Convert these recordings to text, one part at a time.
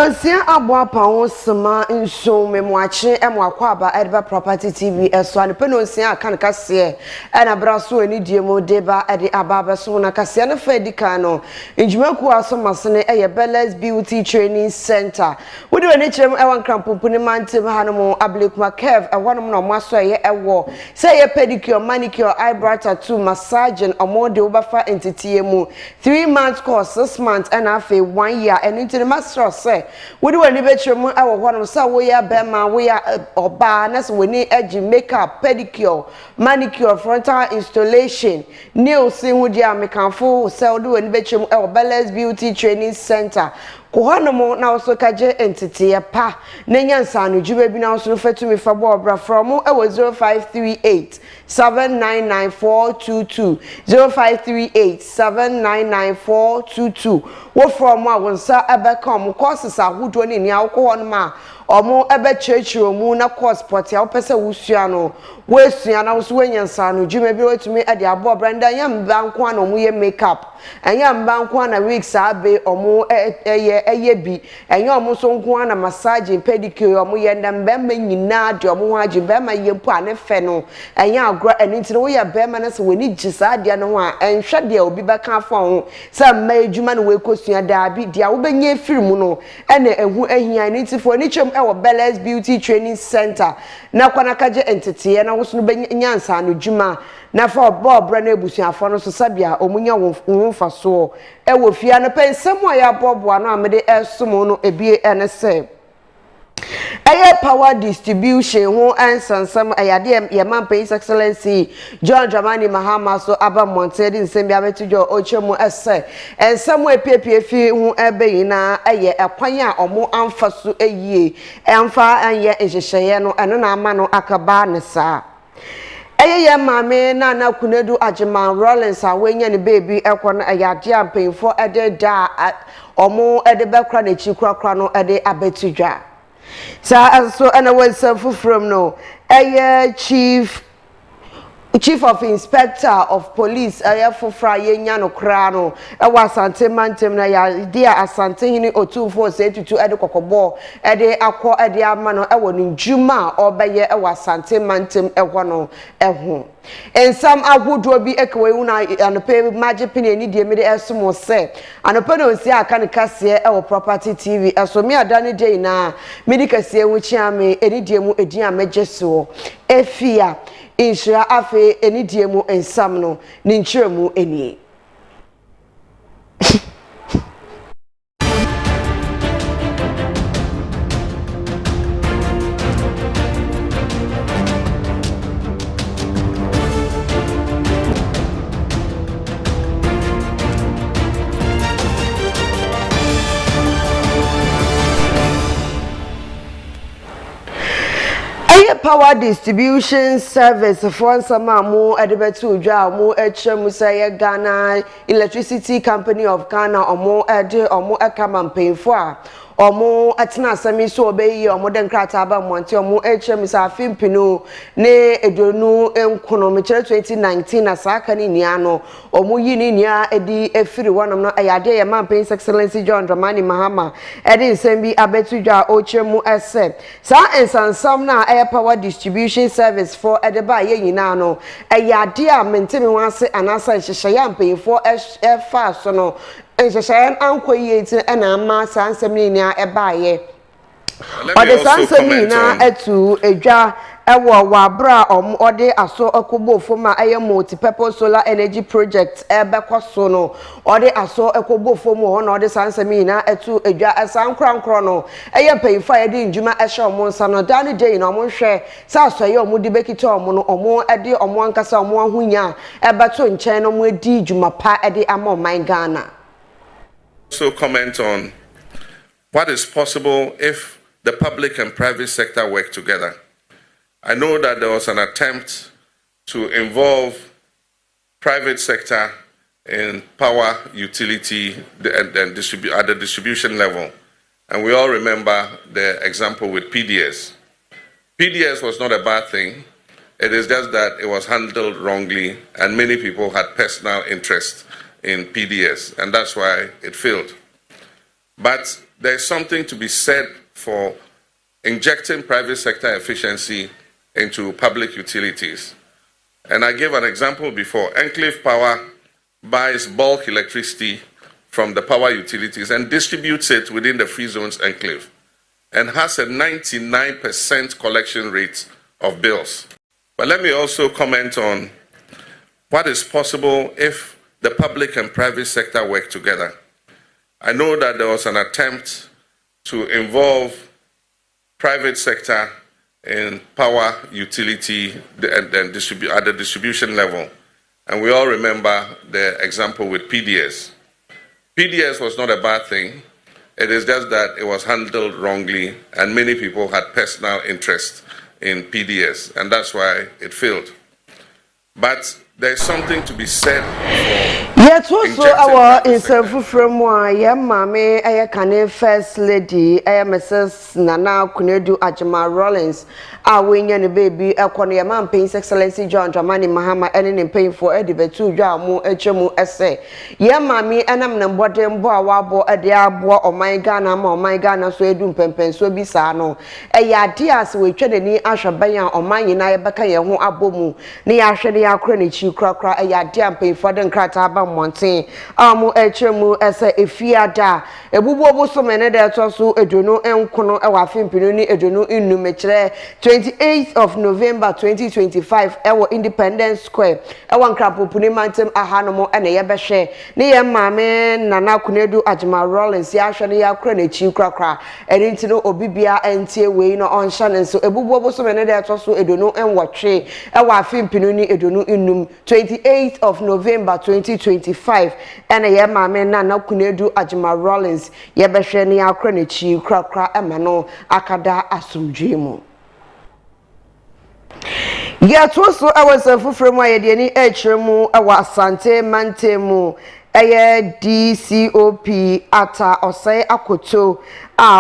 Nansia abwa pawo sema nso memwache emwakwaba edba property TV eso ane penonsia aka kase na braso ani diemo deba ede ababa so na kase na fa dika no njumako aso masene eye Bellas Beauty Training Center wodi wani chrem ewan krampompu ne mantem hanom ablekuma curve ewonom na omaso eye ewo say ye pedicure manicure eyebrow tattoo massaging omode obafa entity mu 3 months course 6 months and afa 1 year and into the master say wodi wani betchemu ewo honom say wo ya bema wo ya oba na so wani agi makeup pedicure manicure frontal installation nails wodi amekanfo say wodi wani betchemu ewo Bellas Beauty Training Center Kohonomo na also kaje entity pa na nyansa no djube bi na also fatumi fa bo obra from ewo 0538 7999422 0538 7999422 wo from a wonsa ebeka courses ahodo ni akwohonoma omo ebe chechiro mu na course sport ya opese wusua no wesua na wo wenyansa no djube bi wetumi ade abo branda yamba nko na omo ye makeup anyamba nko na wigs abe omo eye bi enye omo so nko na massage pedicure omo ye ndamba nyina de omo haje bema ye mpo ane fe no enye agro eni ntine wo ya bema na se weni gisa ade no ho a enhwe de obi beka afo ho se ma edwuma no we kosua da bi dia wo benye efirimu no ene ehu ahia ni tifo ni chem ewo Bellas Beauty Training Center na kwana kaje entity na wo so no benyansa no dwuma na for bob bra na ebusuafo no so sabia omunya wo fa so ewo fia no pensem a ya bobo no amede esomo no ebie ene se power distribution ho ansansam ayade ye manpay excellency John Dramani Mahama so aba montedi nsem bia betjo ochemu ese ensam epiepie fi ho ebeyina aye ekwan a omo amfa so eyie emfa anye ehyehyeye no eno na ama no akaba ne saa Eye mame na kunedu Ajiman Rollins awenya ne baby ekon ayade ampemfo ede da omo ede bekra na chikura no ede abetudwa so and I was from no Chief of Inspector of Police for Friday no krano Asante mantem na ya dia Asante hini otufo say tutu ede kokobo ede akọ ede amano ewo njuma obeye Asante mantem no eho ensam agudo bi ekwe una anope magipine ni die me de esomo se anope no nsi aka ne kase property TV eso me adane dey na medikase wuchi ame eni die mu edin amegeso efia inshira afe eni die mu ensam no ni nchiremu eni Power distribution service for some more edebetu dwa mo echremu say Ghana Electricity Company of Ghana omo ede omo akamanpenfo a omo atena asami so obeyi omo den krata aba monte omo echremu say afimpino ne edonu enkono mechere 2019 na saka ni nia no omo yi ni nia edi efiri wonom no ayade ye manpen excellency John Dramani Mahama edi nsembi abetu dwa ochremu ese sa ensansam na power distribution service for edeba ye nyina no ayade a mentemi wanse anasa hyehye ampeyfo fa so no hyehye ankoyi enti na ama sansem ni nia ebaye ode sansem ni na etu edwa ewo wabra ode aso akobo foma multi purpose solar energy project bekoso no ode aso akobo fomo ho na ode sansemi na etu edwa asankrankro no payfa yede njuma ehye omo nsa no dane dey na omo hwe sasoye omo di bekito omo no omo ede omo ankasa omo ahunya beto nchen no mo edi juma pa ede ama man Ghana. So comment on what is possible if the public and private sector work together. I know that there was an attempt to involve private sector in power utility and at the distribution level. And we all remember the example with PDS. PDS was not a bad thing. It is just that it was handled wrongly and many people had personal interest in PDS, and that's why it failed. But there's something to be said for injecting private sector efficiency into public utilities. And I gave an example before. Enclave Power buys bulk electricity from the power utilities and distributes it within the free zones enclave and has a 99% collection rate of bills. But let me also comment on what is possible if the public and private sector work together. I know that there was an attempt to involve private sector in power utility and at the distribution level. And we all remember the example with PDS. PDS was not a bad thing. It is just that it was handled wrongly and many people had personal interest in PDS, and that's why it failed. But there's something to be said for yet also our inserfu from mame ayakane first lady Mrs. Nana Kunedu Ajama Rollins awenya ne baby ekono yama Paying Excellency John Dramani Mahama ene ne paying for edibetu dwa mu echemu ese mame enam ne mbodem bo awabo ede abo oman Ghana ma oman Ghana so edu mpempen so bi saa no ade as we twede ni ahwaban ya oman nyina yebeka ye ho abomu ne ya hwede ya akra ne chi krakra ade ampen for den krata ba monten amu echemu ese efiada ebubu oboso mene de to so edonu enkono e wa fimpinu ni edonu inu mekire 28th of November 2025 ewo Independence Square ewo nkrapopuni mantem ahanomo ene yebehwe ne ye mame Nana Kunedu Ajama Rollins ya hwene ya kra na chi krakra eni ntino obibia entie wei no onhane so ebubu oboso mene de to so edonu enwotwe ewo afimpinu ni edonu inum 28th of November 2025 ene ye mame Nana Kunedu Ajama Rollins yebehwe ne ya kra na chi krakra emano akada asumdwemu. Yet also I was a from my DNA Hremu Asante Mantemu DCOP ata osai akoto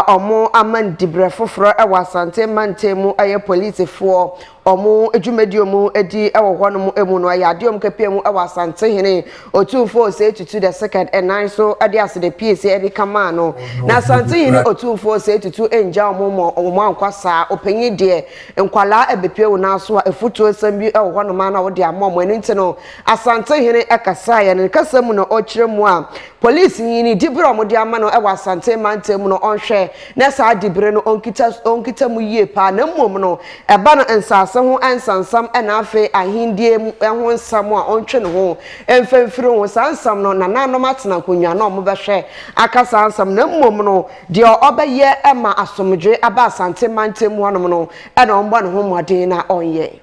omo aman dibre foforo Asante Mantemu police for omo edwumadiomu edi honom emu no ayadiom kapemu Asante hene otumfo say to the second and nine so ade as the PSA edi kama no na Asante hene otumfo say to enja omo ankwasa opanyi de nkwala ebepewu na so efutu asambi honom na wo de amom eni ntino Asante hene ekasa ya ne kasam no ochiremu a police yini dibre omo de ama no Asante Mantemu no onhwe na sa dibre no onkita mu yie pa na mmom no eba no ensase ho ansansam na afe ahindie ho nsam a ontwe ne ho emfemfiri ho sansam no na nanom atena konwa na omo behwe akasa ansam na mmom no de obeye ema asomdwe aba Asante Mantemu honom no na ombo ne ho modin na onye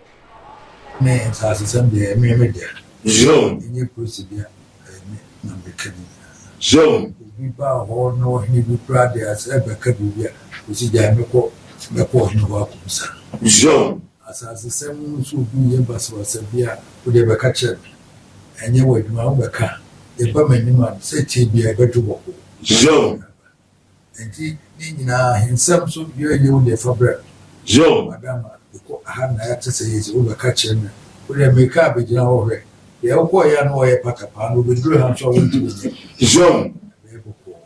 me ensase sam de me zone ni procedure na bekani zone biba ho no ni bi prade as ebekabi bia procedure meko ni ho akumsa zone asase sem so bi ye baso asabia wo de beka che enye waduma wo beka e ba manim a se che bia e bedu wo zone enti ni nyina hensam so bi ye wo de fabra zone madama ko ha na ya tse ye wo beka che me wo de meka abegina wo hwe ye wo ya no ye pakapa no be duru han so wo nti zone be ko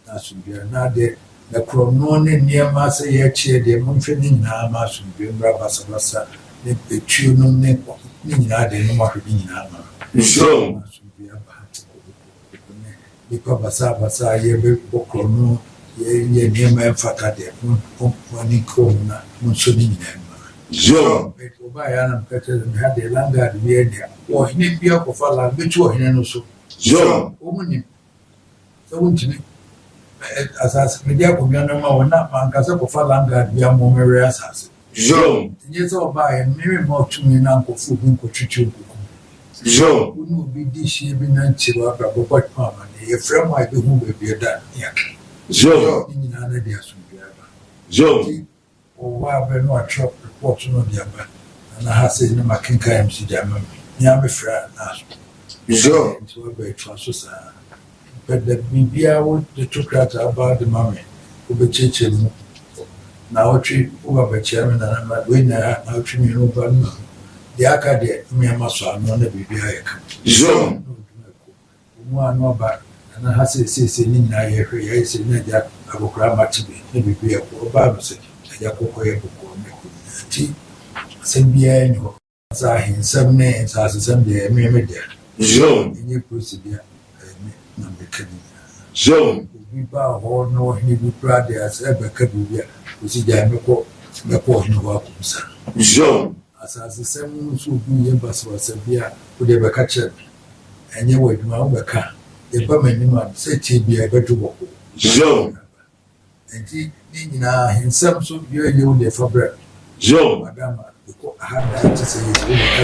na so bia na de na krono ne niema se ye che de monhwe ni na ma so bi mra basabasa ne petu no ne nyina de no ma hwe nyina ma zone so bia ba ni ko basabasa ye be krono ye niema mfata de wani ko na mun so ni nyina ma zone be ko ba ya na mkate me ha de langa de ye de o hine bia ko fala be tu o hine no so zone o muni so wuntini asas media komyana ma wona mankasa ko falanga bia mo mere asas zone nyezo ba e mere mo tumi na nkofu bi nkotwitwe nkuku zone unu bi di hie bi na nchiwa ba bobot pa ma ne ye frem wa bi hu be bi da ya zone nyina na dia so bia ba zone o wa be no atro report no dia ba na ha se ni makinka MC dia ma nya me fra na zone to be transfer sa but the Bibia would the two crats about the mommy who be teaching now tree over chairman and I'm not winning now to me over the Academy, me and my son, no Bibia. Zone one more back, and I say, in I hear, say, abokra matibe ne bibi oba no se ya kokoye boko ne ti sembia nyo za hinsam ne za sembia me dia zone ni procedure na bekani zone bi ba ho no ni bi prade as e bekadu bia osi ja me ko no wa kumsa zone asase sem so bi ye baso asabia o de beka che enye waduma o beka e ba manima se ti bia bedu boko zone enti ni nyina hinsam so bi ye o de fabre zone madama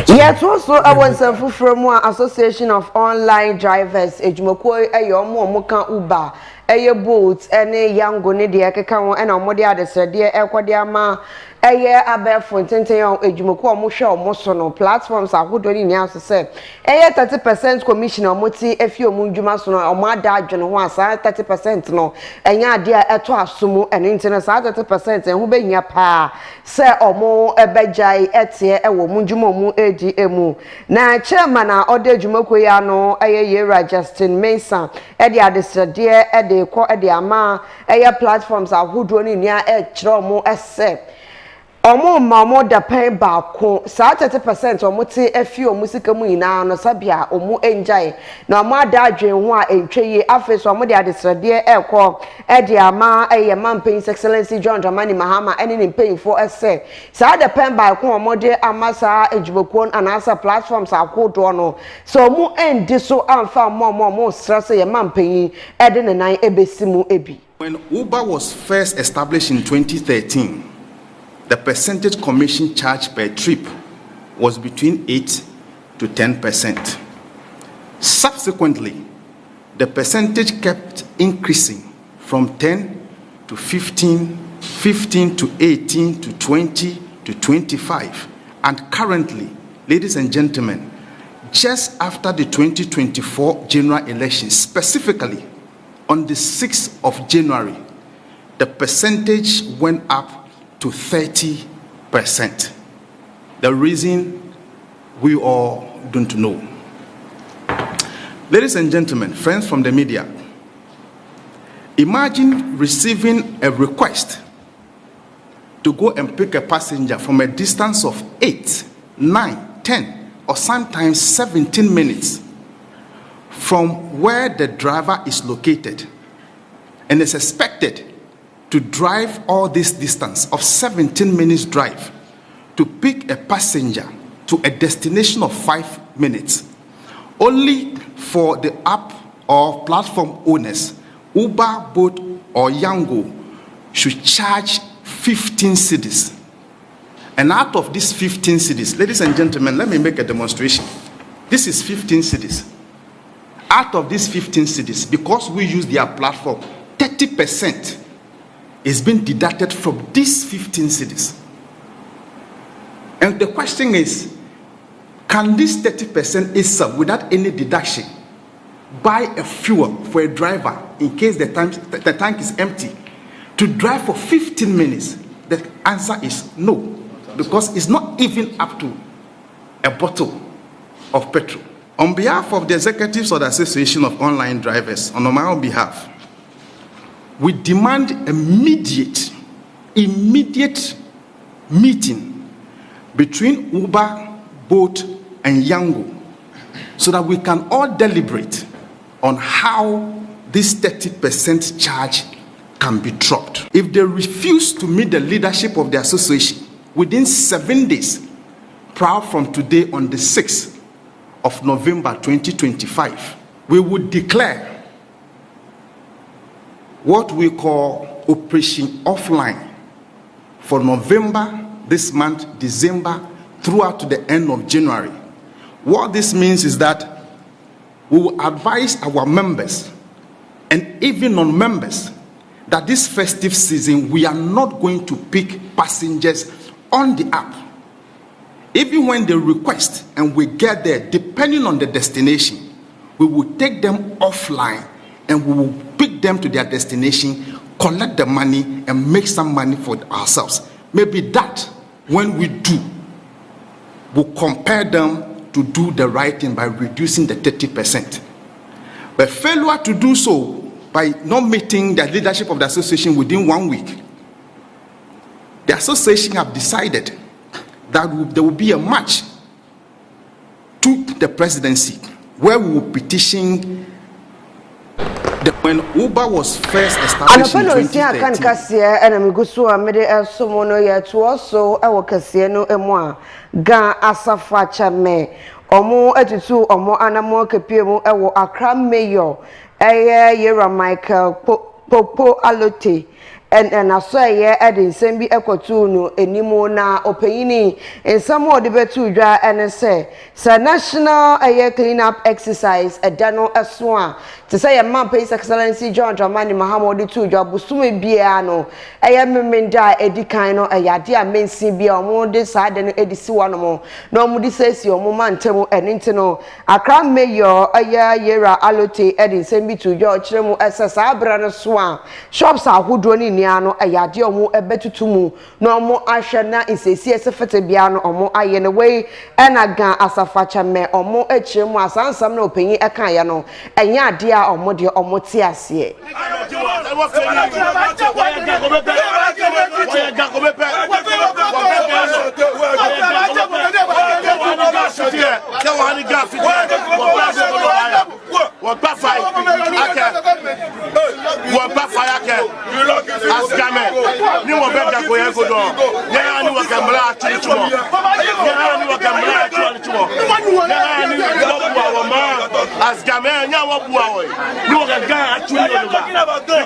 Yet also I was from Association of Online Drivers ejumako eyo muka Uber eye Bolt ene yango ne de akeka won ena omode adesede ekode ama eye abefo tenten ejumako omohwe omoso no platforms ahodo ni aso se eye 30% commission omoti efi omundwuma so no omada adwene ho asa 30% no enya ade eto asomu ene ntene sa 30% ehu behia pa se omo ebejai etie ewo mundwuma mu edi emu na chairman a ode ejumako ya no eye Yera Justin Mason ede adesede ede ko ede ama eye platforms ahodo ni nia kire omo ese omo mamo da pen ba ko sa 30% omo te afi omo sika mu ina no sabia omo enjai na omo ada adwen ho a entweye afeso omo de adesrede ekọ ede ama eye mampen excellency John Dramani Mahama ene ne mpanyfo ese sa da pen ba ko omo de amasa ejiboko anasa platforms akodo no so omo endi so amfa mo stress ye mampen ede ne nan ebesimu ebi. When Uber was first established in 2013, the percentage commission charged per trip was between 8 to 10%. Subsequently, the percentage kept increasing from 10 to 15, 15 to 18 to 20 to 25. And currently, ladies and gentlemen, just after the 2024 general election, specifically on the 6th of January, the percentage went up to 30%. The reason we all don't know. Ladies and gentlemen, friends from the media, imagine receiving a request to go and pick a passenger from a distance of 8, 9, 10, or sometimes 17 minutes from where the driver is located and is expected to drive all this distance of 17 minutes drive to pick a passenger to a destination of 5 minutes, only for the app or platform owners, Uber, Bolt, or Yango, should charge 15 cedis. And out of these 15 cedis, ladies and gentlemen, let me make a demonstration. This is 15 cedis. Out of these 15 cedis, because we use their platform, 30% is being deducted from these 15 cedis. And the question is, can this 30% itself, without any deduction, buy a fuel for a driver in case the tank is empty to drive for 15 minutes? The answer is no, because it's not even up to a bottle of petrol. On behalf of the executives of the Association of Online Drivers, on my own behalf, we demand immediate meeting between Uber, Bolt, and Yango so that we can all deliberate on how this 30% charge can be dropped. If they refuse to meet the leadership of the association within 7 days, prior from today on the 6th of November 2025, we would declare what we call Operation Offline for November, this month, December, throughout to the end of January. What this means is that we will advise our members and even non-members that this festive season we are not going to pick passengers on the app. Even when they request and we get there, depending on the destination, we will take them offline and we will pick them to their destination, collect the money, and make some money for ourselves. Maybe that, when we do, we'll compare them to do the right thing by reducing the 30%. But failure to do so, by not meeting the leadership of the association within 1 week, the association have decided that there will be a march to the presidency where we will petition when Uber was first established in 2013. Omo atutu omo anamo kepiem ewo Accra Mayor Yera Michael Popo Alote and aso ye edin nsem bi ekotu no enimo na opeyini nsam o de betu dwa ene se national clean up exercise edano eso a te say man His Excellency John Dramani Mahama de tu dwa busume bia no memenda edikan no ayade a mensi bia omo de sa de no edisi wano mo na omo de sesi omo mantemu eninte no Accra Mayor Yera Alote edin nsem bi tu dwa kiremu esesa abra no so a shops ahodo ni niano ayade omo ebetutumu no omo ahwe na insesi esefete bia no omo aye ne we enaga asafacha me omo echiremu asansam na opanyi eka ya no enya ade a omo de omo ti ase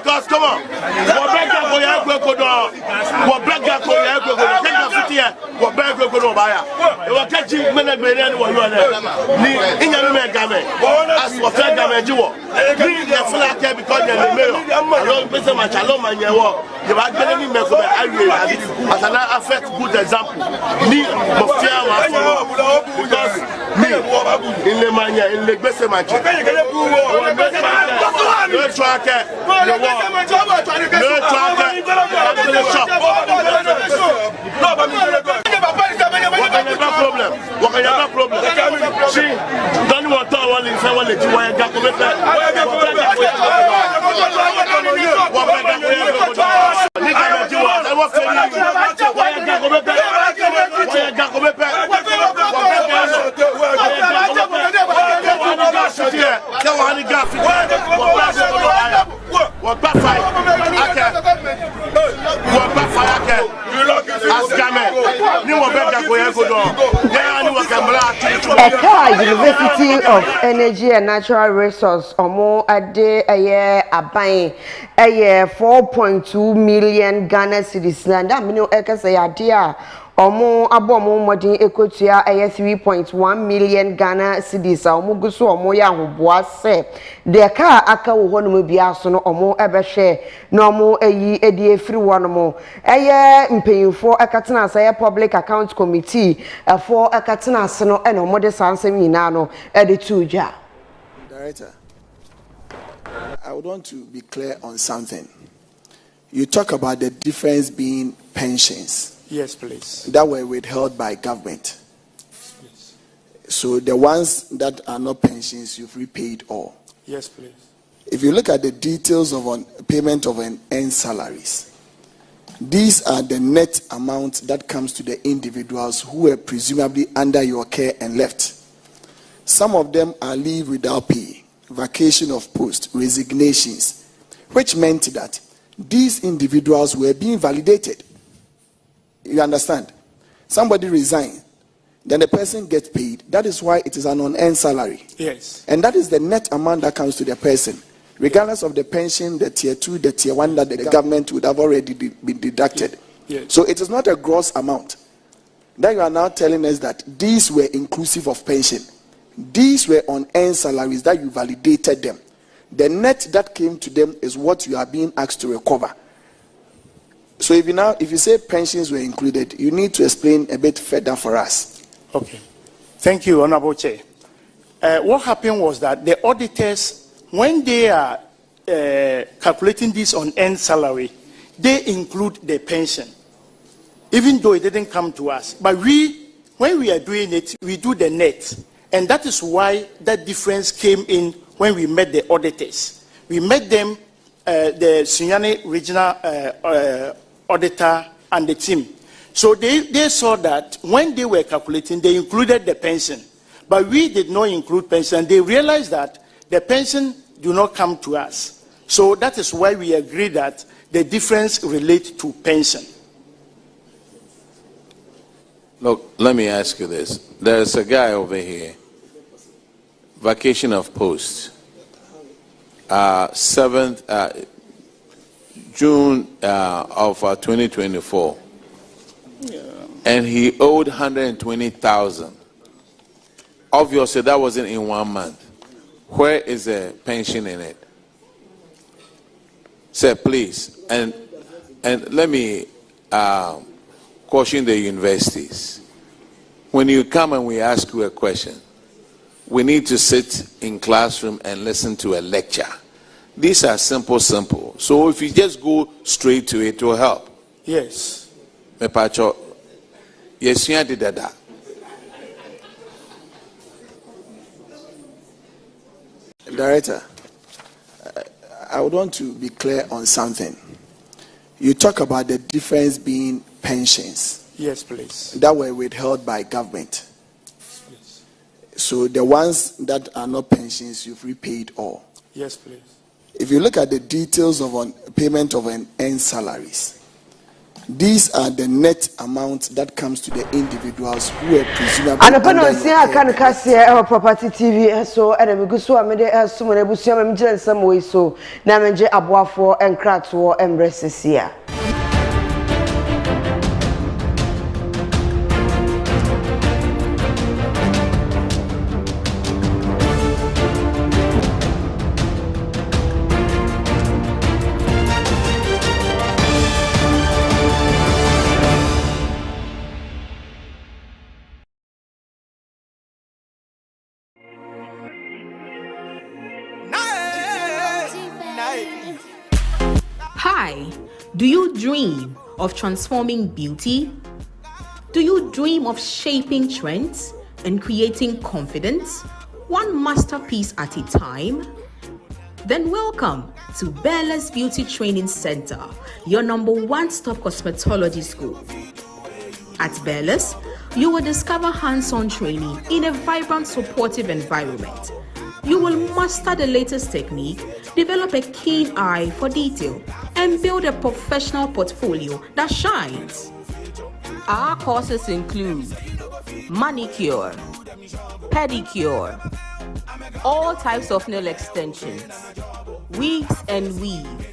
because come on, good example. Me, in the mania, in the best match. No tracker, problem. She don't want to all in someone that you want University of Energy and Natural Resource omo ade aban 4.2 million Ghana cedis na that mean ekase ade a omo abomo modin ekotua 3.1 million Ghana cedis a omo guso omo ya hoboa se de ka aka wo hono bia so no omo ebehwe na omo eyi edi efiri wono mo mpeyimfo akatena asa public account committee for akatena ase no eno omo de sansem nyina no edi tuja. Director, I would want to be clear on something. You talk about the difference being pensions. Yes, please. That were withheld by government. Yes. So the ones that are not pensions, you've repaid all. Yes, please. If you look at the details of payment of an earned salaries, these are the net amount that comes to the individuals who were presumably under your care and left. Some of them are leave without pay, vacation of post, resignations, which meant that these individuals were being validated. You understand? Somebody resigns, then the person gets paid. That is why it is an unearned salary. Yes. And that is the net amount that comes to the person, regardless of the pension, the tier 2, the tier 1 that the government would have already been deducted. Yes. So it is not a gross amount. Then you are now telling us that these were inclusive of pension. These were unearned salaries that you validated them. The net that came to them is what you are being asked to recover. So if you say pensions were included, you need to explain a bit further for us. Okay. Thank you, Honorable Chair. What happened was that the auditors, when they are calculating this on earned salary, they include the pension, even though it didn't come to us. But when we are doing it, we do the net. And that is why that difference came in when we met the auditors. We met them the Sunyani regional auditor and the team. So they saw that when they were calculating, they included the pension. But we did not include pension. They realized that the pension do not come to us. So that is why we agreed that the difference relates to pension. Look, let me ask you this. There's a guy over here, vacation of post, 7th June of 2024, and he owed 120,000. Obviously, that wasn't in 1 month. Where is the pension in it? Sir, please, and let me caution the universities. When you come and we ask you a question, we need to sit in classroom and listen to a lecture. These are simple. So if you just go straight to it, it will help. Yes. Me pacho, yes, you did that. Director, I would want to be clear on something. You talk about the difference being pensions. Yes, please. That were withheld by government. Yes. So the ones that are not pensions, you've repaid all. Yes, please. If you look at the details of payment of earned salaries, these are the net amount that comes to the individuals who are presumably and upon us here can cast property TV so and we go so amede someone ebusu am gire nsam we so na menje aboafo and cracks wo embraces here. Hi, do you dream of transforming beauty? Do you dream of shaping trends and creating confidence, one masterpiece at a time? Then welcome to Bella's Beauty Training Center, your number one stop cosmetology school. At Bella's, you will discover hands-on training in a vibrant, supportive environment. You will master the latest technique, develop a keen eye for detail, and build a professional portfolio that shines. Our courses include manicure, pedicure, all types of nail extensions, wigs and weave,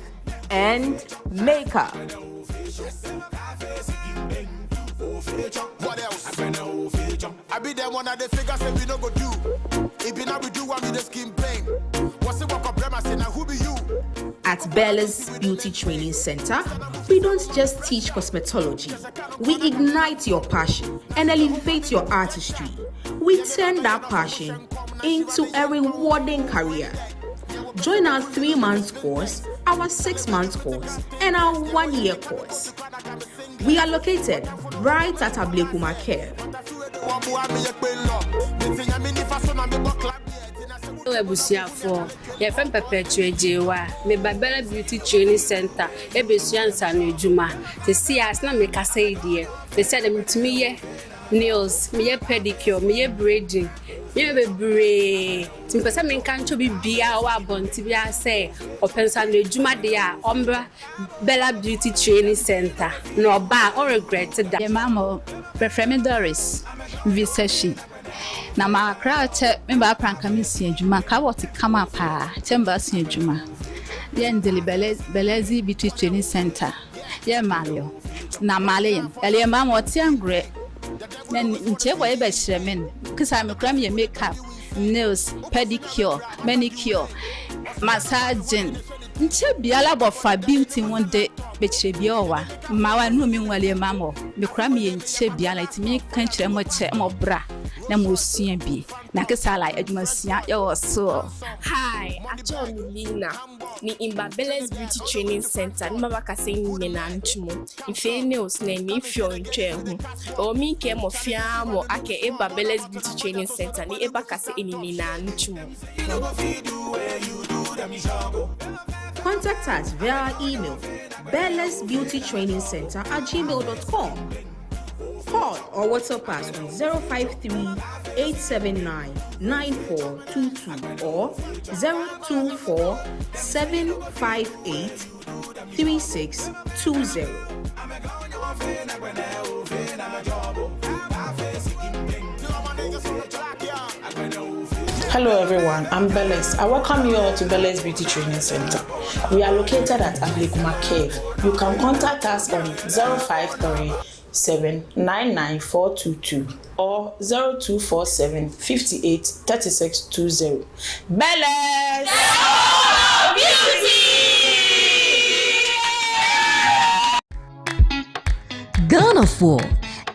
and makeup. What else? I be there one of the figures that we no go do. If you not we do one with the skin pain. What's the work of them? I say now who be you? At Bella's Beauty Training Center, we don't just teach cosmetology. We ignite your passion and elevate your artistry. We turn that passion into a rewarding career. Join our 3-month course, our 6-month course, and our 1-year course. We are located right at Ablekuma Care. Ebusiafo ye fem perpetuate jewa me Bella Beauty Training Center ebesuansa no adwuma te see as na me kasa idie they said them to me ye nails me ye pedicure me ye braiding me be bre tim pesa me kan cho bibia wa bonti bia say opensa no adwuma de a ombra Bella Beauty Training Center no ba or regret that ye mama prefer me Doris visashi na ma krache me ba pranka me si adwuma ka what come up temba si adwuma ye ndeli Bella's Beauty Training Center ye malio na malian ele mama otiangre na nche boy be shremen kisa me kram ye makeup nails pedicure manicure massaging nche biala bofa beauty one day be chebia owa mawa no mi nwale mama me kram ye nche biala itimi kan kire mo che mo bra na mo sua bi na kesala adwumasia ye wo so. Hi, actually Lina ni imba Bella's Beauty Training Center ni mama kase ni na ntumo ife nails na ni fio ntwe hu o mi ke mo fia mo ake imba Bella's Beauty Training Center ni eba kase ni na ntumo. Contact us via our email, belesbeautytrainingcenter@gmail.com. Call or WhatsApp us on 053-879-9422 or 024-758-3620. Hello everyone, I'm Beles. I welcome you all to Beles Beauty Training Center. We are located at Ablikuma Cave. You can contact us on 053-799-422 or 0247-58-3620. Beles Beauty! Ghana for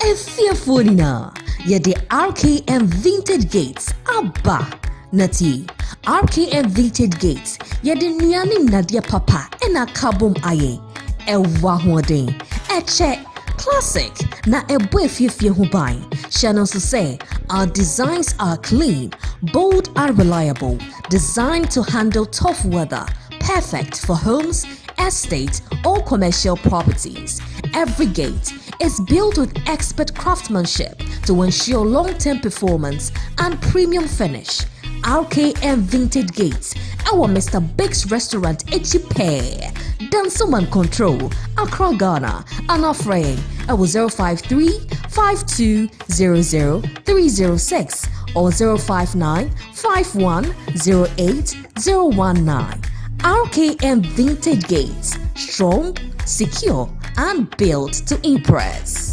a fearful now. Yeah, the RKM Vintage Gates Abba Nati RKM Vintage Gates. Yeah, the Niani Nadia Papa and a Kabum Aye. Ewa Hoden. A check classic. Na a boy fear who buy. Shannon to say our designs are clean, bold, and reliable. Designed to handle tough weather. Perfect for homes, estates, or commercial properties. Every gate is built with expert craftsmanship to ensure long-term performance and premium finish. RKM Vintage Gates, our Mr. Big's Restaurant Echipe, Dansoman Control, Accra, Ghana, and offering 053-5200-306 or 059-5108-019. RKM Vintage Gates, strong, secure, and built to impress.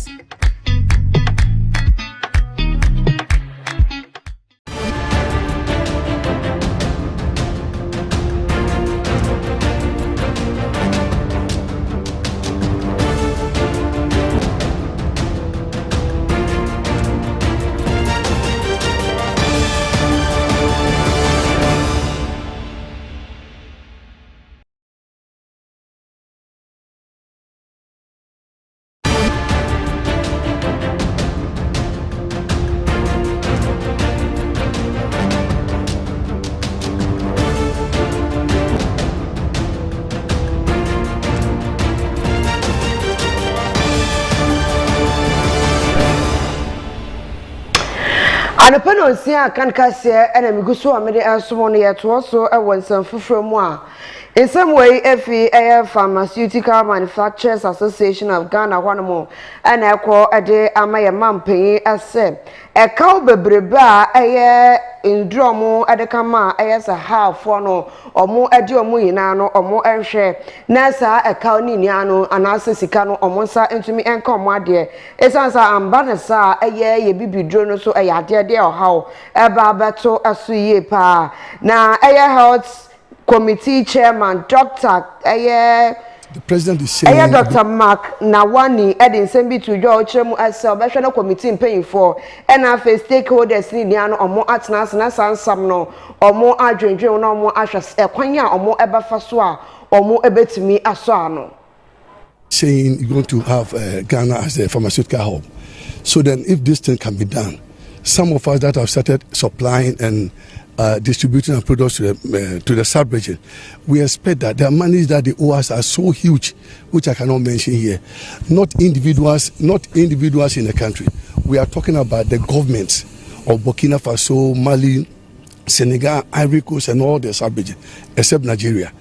Anapano sia kan kase ena miguso amede asomo ne yeto so e wonsam fufuro mu a in some way efi Pharmaceutical Manufacturers Association of Ghana hwanomo ena ekwo ede amaye mampen ase e kaw bebreba eye indromo ede kama eye sa halfo no omo ede omo yina no omo enhwe na sa e kaw ni nia no anase sika no omo sa entumi enka omo ade esansa ambana sa eye ye bibidro no so eye ade de ohaw eba beto asuye pa na eye health committee chairman Dr. The president is saying Dr. Mark Nawani Edin Sembi to your chemu as a committee paying for and stakeholders ni ano omo atnas na sansam no omo adwendwen no omo ahwes ekwanya omo ebafa so a omo ebetimi aso ano saying you're going to have Ghana as a pharmaceutical hub. So then if this thing can be done, some of us that have started supplying and distributing our products to the sub-region, we expect that the monies that they owe us are so huge, which I cannot mention here. Not individuals in the country. We are talking about the governments of Burkina Faso, Mali, Senegal, Ivory Coast, and all the sub-region, except Nigeria.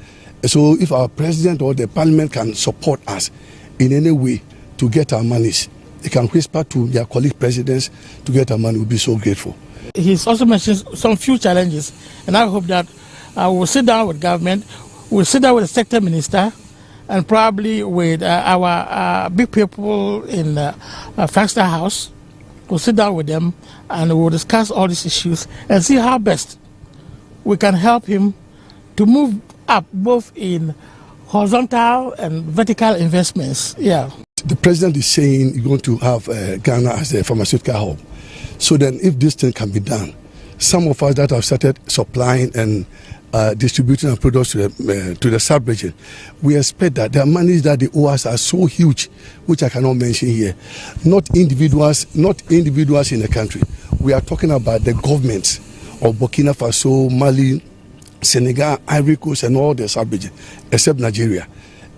So if our president or the parliament can support us in any way to get our monies, they can whisper to their colleague presidents to get our money, we'll be so grateful. He's also mentioned some few challenges, and I hope that we'll sit down with government, we'll sit down with the sector minister, and probably with our big people in Faxter House. We'll sit down with them and we'll discuss all these issues and see how best we can help him to move up both in horizontal and vertical investments. Yeah. The president is saying you're going to have Ghana as a pharmaceutical hub. So then if this thing can be done, some of us that have started supplying and distributing our products to the sub-region, we expect that the monies that they owe us are so huge, which I cannot mention here. Not individuals in the country. We are talking about the governments of Burkina Faso, Mali, Senegal, Ivory Coast, and all the sub-region, except Nigeria.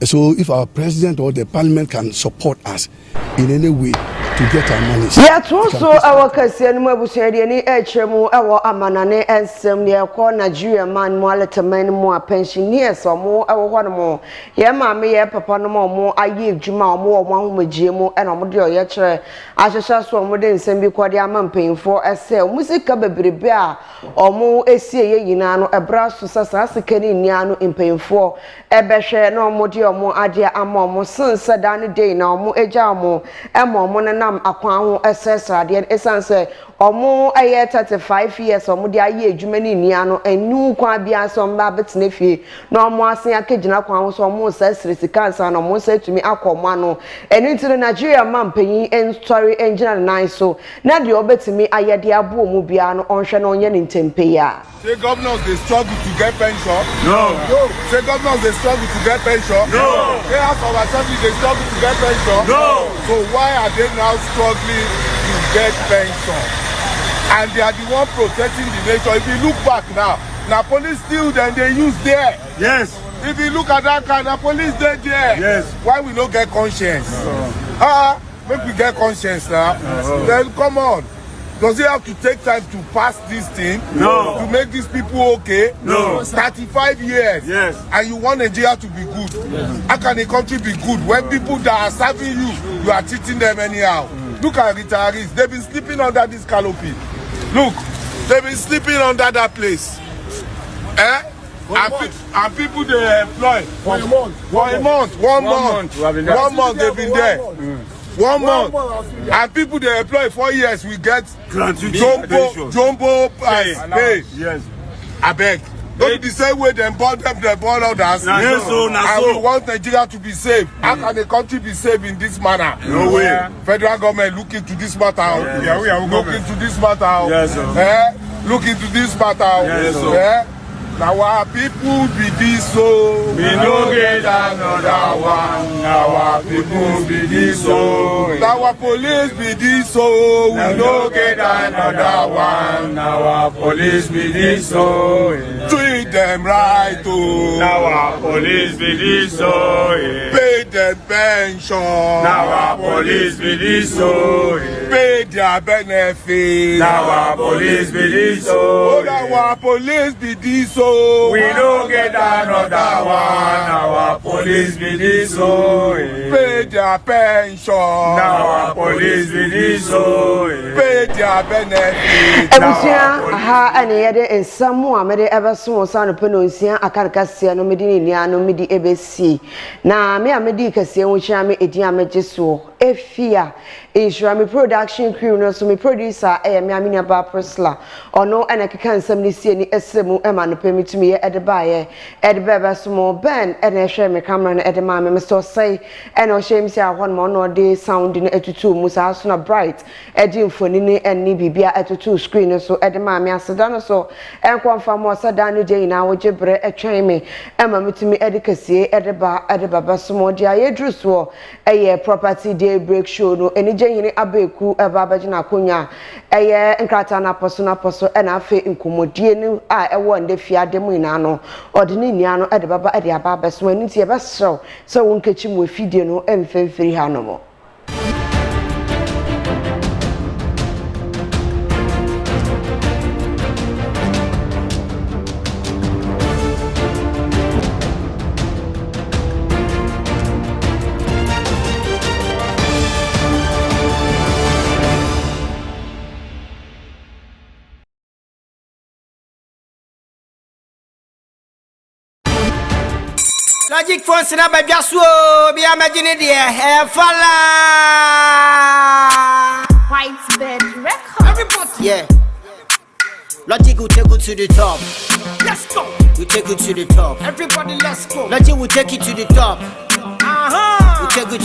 So if our president or the parliament can support us in any way to get our money. Yeah, also our Cassian Mabusari any HMO, our Amanane and some near call Nigeria man, more little men, more pensioners or more, our one more. Yeah, mammy, papa no more, I give Juma more, one with GMO and Omodio Yatre. I shall show one within send me quite a man paying for a sale. Music baby bear or more a say, you know, a brass to Sasasakani Niano in paying for a beshe no modio more idea and more sons said any day now more a jamo and more money. Akwan SS radio esan say omo aye 35 years omo de aye adwumani nia no enu kwa bia so mba betene fie na omo asen akegina kwan so omo sesre sikansa na omo setumi akomo no enu ntino Nigeria man panyin en story engineer nine so na de obetumi aye de abo omo bia no onhwe na onye ne ntempe ya. Say governors they struggle to get pension. No. Say governors they struggle to get pension. No. Say House of Assembly they struggle to get pension. No. So why are they now struggling to get pension? And they are the one protecting the nation. If you look back now police still then they use there. Yes. If you look at that kind of police there. Yes. Why we don't get conscience? Make we get conscience now. Then come on. Does it have to take time to pass this thing? No. To make these people okay? No. 35 years. Yes. And you want Nigeria to be good. Yes. How can a country be good when people that are serving you are treating them anyhow? Look at retirees. They've been sleeping under this canopy. Look, they've been sleeping under that place. And people they employ for a month. One month they've been there. 1 month. And people they employ 4 years we get jumbo pay. Yes. I beg. Don't be the same way they burn others. Yes, and we want Nigeria to be safe. How can the country be safe in this manner? No way. Federal government look into this matter. Look into this matter. Yes, look into this matter. Yes, now our people be this so. We no get another one. Our people be this so. Our police be this so. We no get another one. Our police be this so. Treat them right oh. Our police be this so. Pay them pension. Our police be this so. Pay their benefits. Our police be this so. Our police be this so. We don't get another one. Our police be this so. Pay their pension. Our police be this so. Pay their benefits. Ebusia ha ane yede ensamu amede ebeso so no penonsia akankase no medi ni anu medi ebesi na me amedi kase enwuchia me edi amejeso efia insure me production crew no so me producer me amina ba Priscilla ono ene keka nsam ni sie ni esemu ema no pemitumi ye edebaaye edebeba so mo ben ene hwe me camera no edema me so say ene o shame si ahon mo no de sound ni etutu musa so na bright edi mfoni ni eni bibia etutu screen so edema me aseda no so enkwamfa mo aseda no de ina wo jebre etwen me ema mitumi edikasie edebaba so mo dia ye druso eye property day break show no eni jenyini abeku ebabagina konya eye nkrata na poso ena afe nkomodie ni a ewo nde fiade mu ina no odini nia no edebaba ede ababa so ani tie besrew so wonkechi mu afidie no emfemfiri ha no mo. Logic phone sina ba biaso bi imagine there fala White bed record. Everybody. Yeah. Logic will take you to the top. Let's go. We take you to the top. Everybody let's go. Logic will take you to the top. We take you to